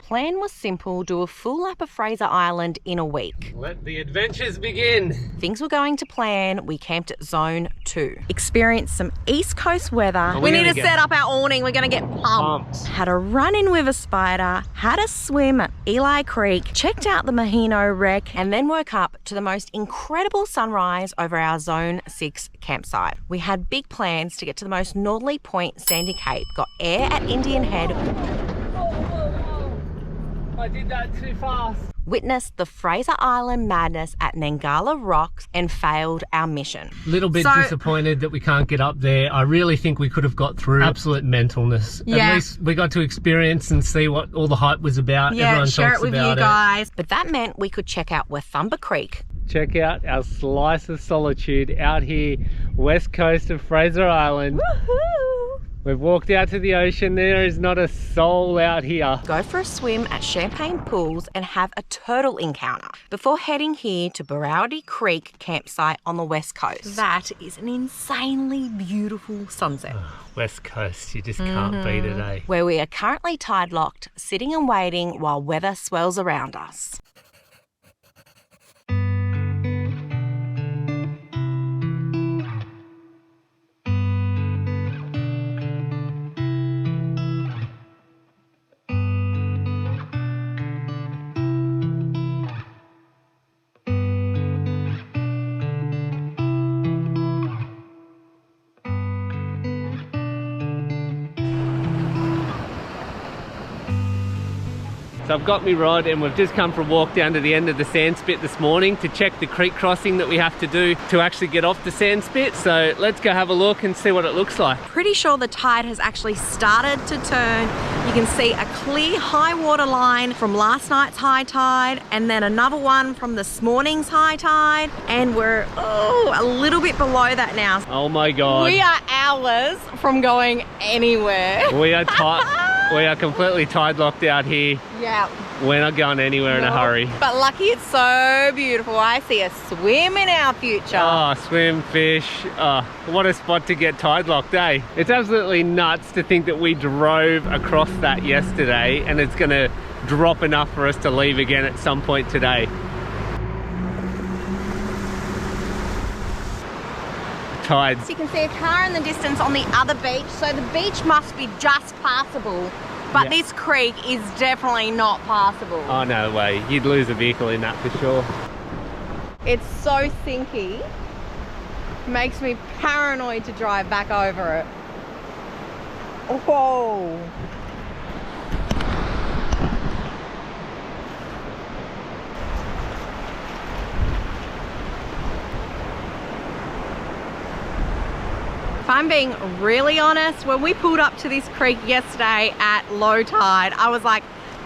plan was simple: do a full lap of Fraser Island in a week. Let the adventures begin. Things were going to plan. We camped at Zone 2. Experienced some East Coast weather. We need to set up our awning. We're going to get pumped. Had a run in with a spider, had a swim at Eli Creek, checked out the Mahino wreck, and then woke up to the most incredible sunrise over our Zone 6 campsite. We had big plans to get to the most northerly point, Sandy Cape, got air at Indian Head. I did that too fast. Witnessed the Fraser Island madness at Nangala Rocks and failed our mission. Little bit disappointed that we can't get up there. I really think we could have got through. Absolute mentalness. Yeah. At least we got to experience and see what all the hype was about. Yeah, everyone share talks it with about you guys. But that meant we could check out Wathumba Creek. Check out our slice of solitude out here, west coast of Fraser Island. Woohoo! We've walked out to the ocean. There is not a soul out here. Go for a swim at Champagne Pools and have a turtle encounter before heading here to Burrowdy Creek campsite on the west coast. That is an insanely beautiful sunset. West coast, you just can't beat it, eh? Where we are currently tide locked, sitting and waiting while weather swells around us. So I've got my rod and we've just come for a walk down to the end of the sandspit this morning to check the creek crossing that we have to do to actually get off the sandspit. So let's go have a look and see what it looks like. Pretty sure the tide has actually started to turn. You can see a clear high water line from last night's high tide and then another one from this morning's high tide. And we're a little bit below that now. Oh my God. We are hours from going anywhere. We are we are completely tide locked out here. Yeah. We're not going anywhere in a hurry. But lucky it's so beautiful. I see a swim in our future. Oh, swim, fish. Oh, what a spot to get tide locked, eh? It's absolutely nuts to think that we drove across that yesterday and it's going to drop enough for us to leave again at some point today. Tides. So you can see a car in the distance on the other beach. So the beach must be just passable. But this creek is definitely not passable. Oh, no way. You'd lose a vehicle in that for sure. It's so sinky. Makes me paranoid to drive back over it. Whoa. If I'm being really honest, when we pulled up to this creek yesterday at low tide, I was like,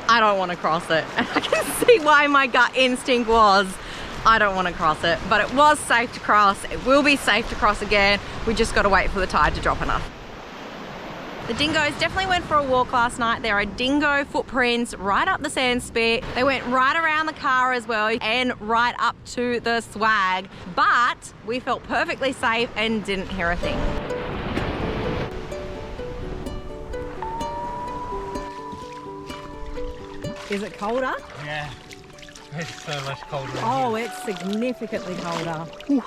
I don't want to cross it. And I can see why my gut instinct was, I don't want to cross it. But it was safe to cross. It will be safe to cross again. We just got to wait for the tide to drop enough. The dingoes definitely went for a walk last night. There are dingo footprints right up the sandspit. They went right around the car as well and right up to the swag. But we felt perfectly safe and didn't hear a thing. Is it colder? Yeah, it's so much colder. Oh, it's significantly colder. Whew.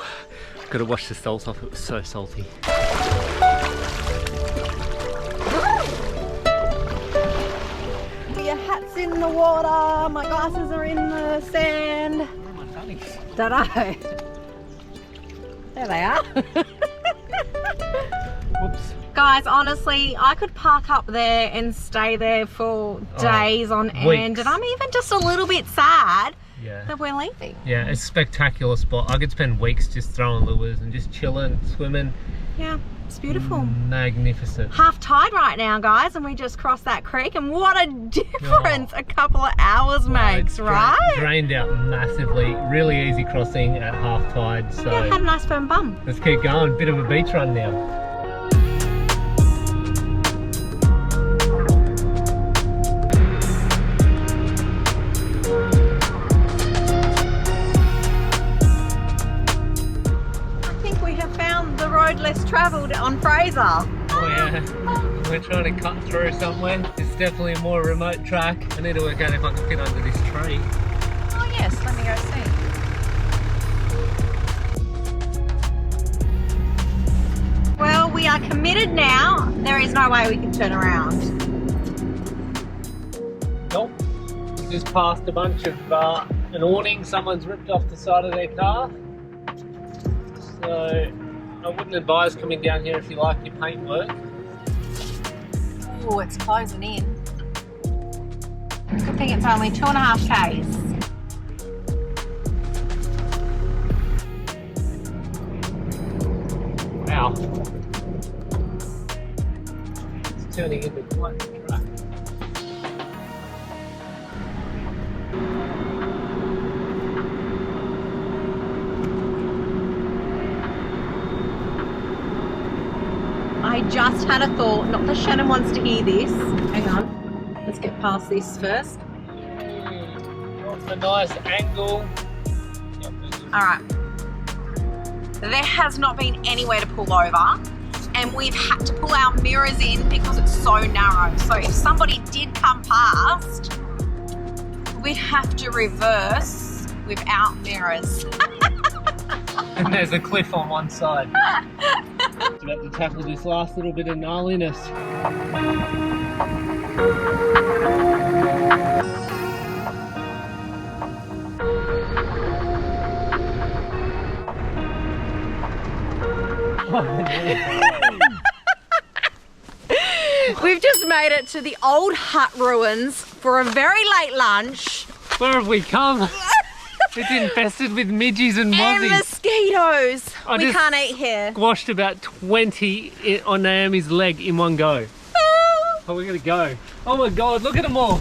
Got to wash the salt off, it was so salty. Your hat's in the water, my glasses are in the sand. Where are my funnies? Don't know. There they are. Whoops. Guys, honestly, I could park up there and stay there for days on end, and I'm even just a little bit sad that we're leaving. Yeah, it's a spectacular spot. I could spend weeks just throwing lures and just chilling, swimming. Yeah, it's beautiful. Magnificent. Half tide right now, guys, and we just crossed that creek, and what a difference a couple of hours makes, right? Drained out massively. Really easy crossing at half tide. So yeah, had a nice firm bum. Let's keep going. Bit of a beach run now. Less travelled on Fraser. Oh yeah, we're trying to cut through somewhere. It's definitely a more remote track. I need to work out if I can fit under this tree. Oh yes, let me go see. Well, we are committed now. There is no way we can turn around. Nope. We just passed a bunch of an awning someone's ripped off the side of their car. So I wouldn't advise coming down here if you like your paintwork. Oh, it's closing in. Good thing it's only 2.5 k's. Wow. It's turning into quite a track. I just had a thought, not that Shannon wants to hear this. Hang on, let's get past this first. Got a nice angle. All right. There has not been anywhere to pull over, and we've had to pull our mirrors in because it's so narrow. So if somebody did come past, we'd have to reverse without mirrors. And there's a cliff on one side. We have to tackle this last little bit of gnarliness. We've just made it to the old hut ruins for a very late lunch. Where have we come? It's infested with midgies and And mozzies. mosquitoes. I We just can't eat here. Squashed about 20 on Naomi's leg in one go. Oh, we're gonna go. Oh my God, look at them all.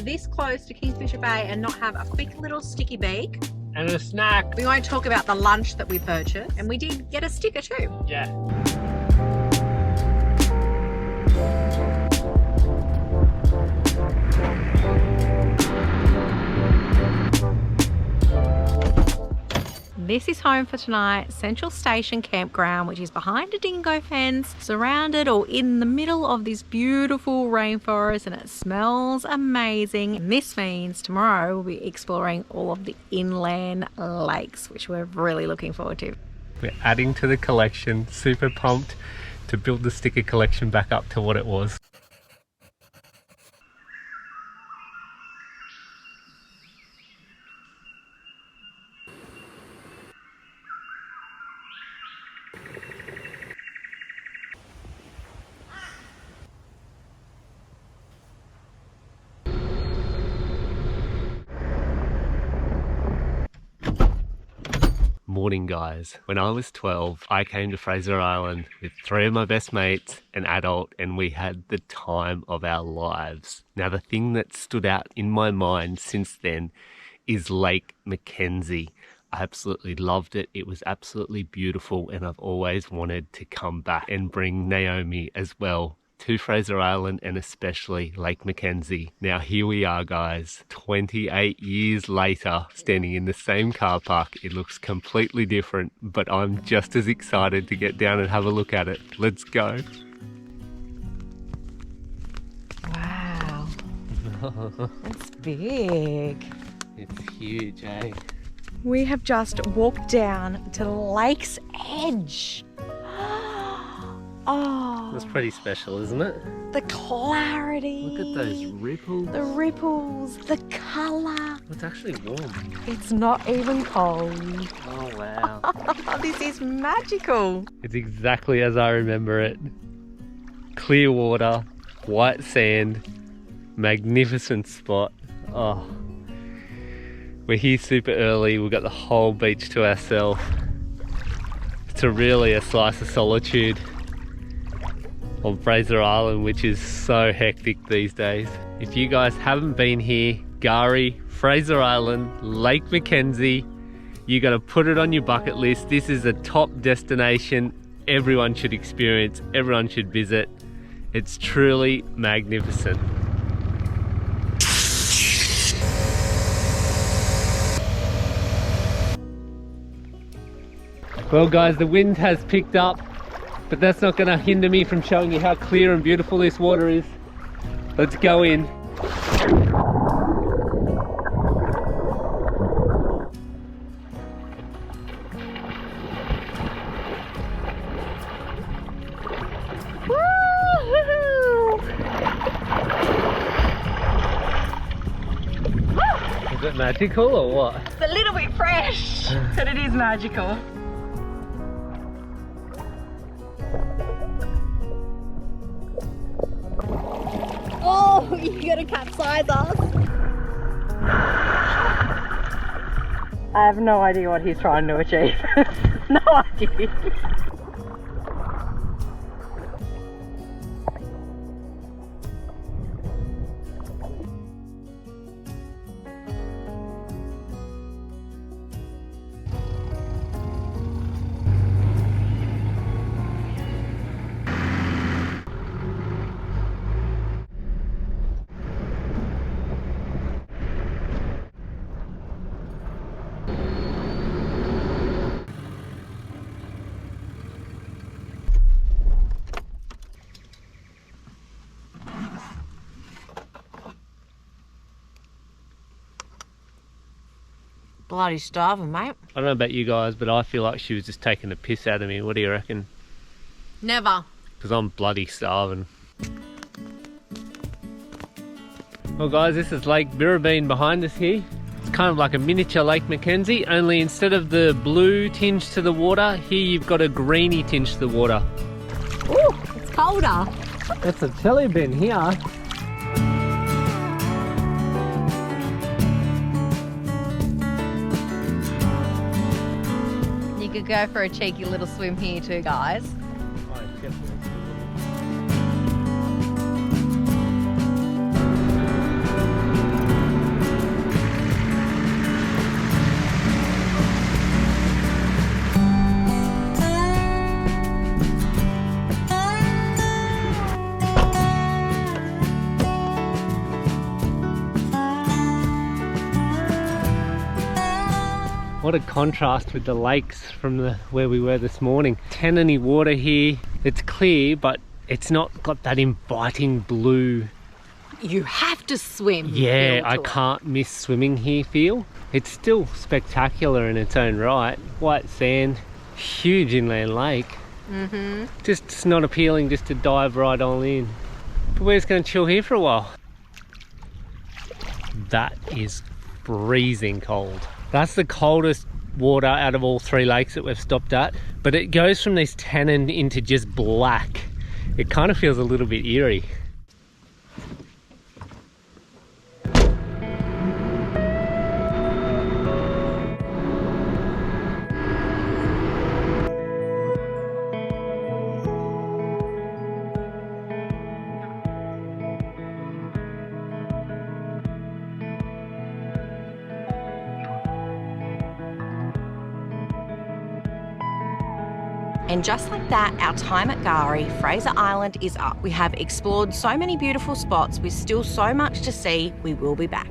This close to Kingfisher Bay and not have a quick little sticky beak. And a snack. We won't talk about the lunch that we purchased, and we did get a sticker too. Yeah. This is home for tonight, Central Station Campground, which is behind a dingo fence, surrounded or in the middle of this beautiful rainforest, and it smells amazing. And this means tomorrow we'll be exploring all of the inland lakes, which we're really looking forward to. We're adding to the collection, super pumped to build the sticker collection back up to what it was. Morning guys. When I was 12, I came to Fraser Island with 3 of my best mates, an adult, and we had the time of our lives. Now the thing that stood out in my mind since then is Lake Mckenzie. I absolutely loved it. It was absolutely beautiful, and I've always wanted to come back and bring Naomi as well to Fraser Island, and especially Lake Mckenzie. Now here we are guys, 28 years later, standing in the same car park. It looks completely different, but I'm just as excited to get down and have a look at it. Let's go. Wow. It's big. It's huge, eh? We have just walked down to the lake's edge. Oh, That's pretty special, isn't it? the clarity. Look at those ripples. The ripples, the colour. It's actually warm. It's not even cold. Oh wow. This is magical. It's exactly as I remember it. Clear water, white sand, magnificent spot. Oh. We're here super early, we've got the whole beach to ourselves. It's really a slice of solitude on Fraser Island, which is so hectic these days. If you guys haven't been here, K'GARI, Fraser Island, Lake Mckenzie, You got to put it on your bucket list. This is a top destination everyone should experience, everyone should visit. It's truly magnificent. Well guys, the wind has picked up, but that's not going to hinder me from showing you how clear and beautiful this water is. Let's go in. Is it magical or what? It's a little bit fresh, but it is magical. Oh, you gotta capsize us. I have no idea what he's trying to achieve. No idea. Bloody starving, mate. I don't know about you guys, but I feel like she was just taking the piss out of me. What do you reckon? Never. Because I'm bloody starving. Well guys, this is Lake Birrabeen behind us here. It's kind of like a miniature Lake Mckenzie, only instead of the blue tinge to the water, here you've got a greeny tinge to the water. Ooh, it's colder. It's a chilly bin here. You could go for a cheeky little swim here too, guys. What a contrast with the lakes from where we were this morning. Tanniny water here. It's clear, but it's not got that inviting blue. You have to swim. Yeah, I can't miss swimming here feel. It's still spectacular in its own right. White sand, huge inland lake. Just not appealing just to dive right on in. But we're just going to chill here for a while. That is freezing cold. That's the coldest water out of all three lakes that we've stopped at, but it goes from this tannin into just black. It kind of feels a little bit eerie. And just like that, our time at K'GARI, Fraser Island, is up. We have explored so many beautiful spots with still so much to see. We will be back.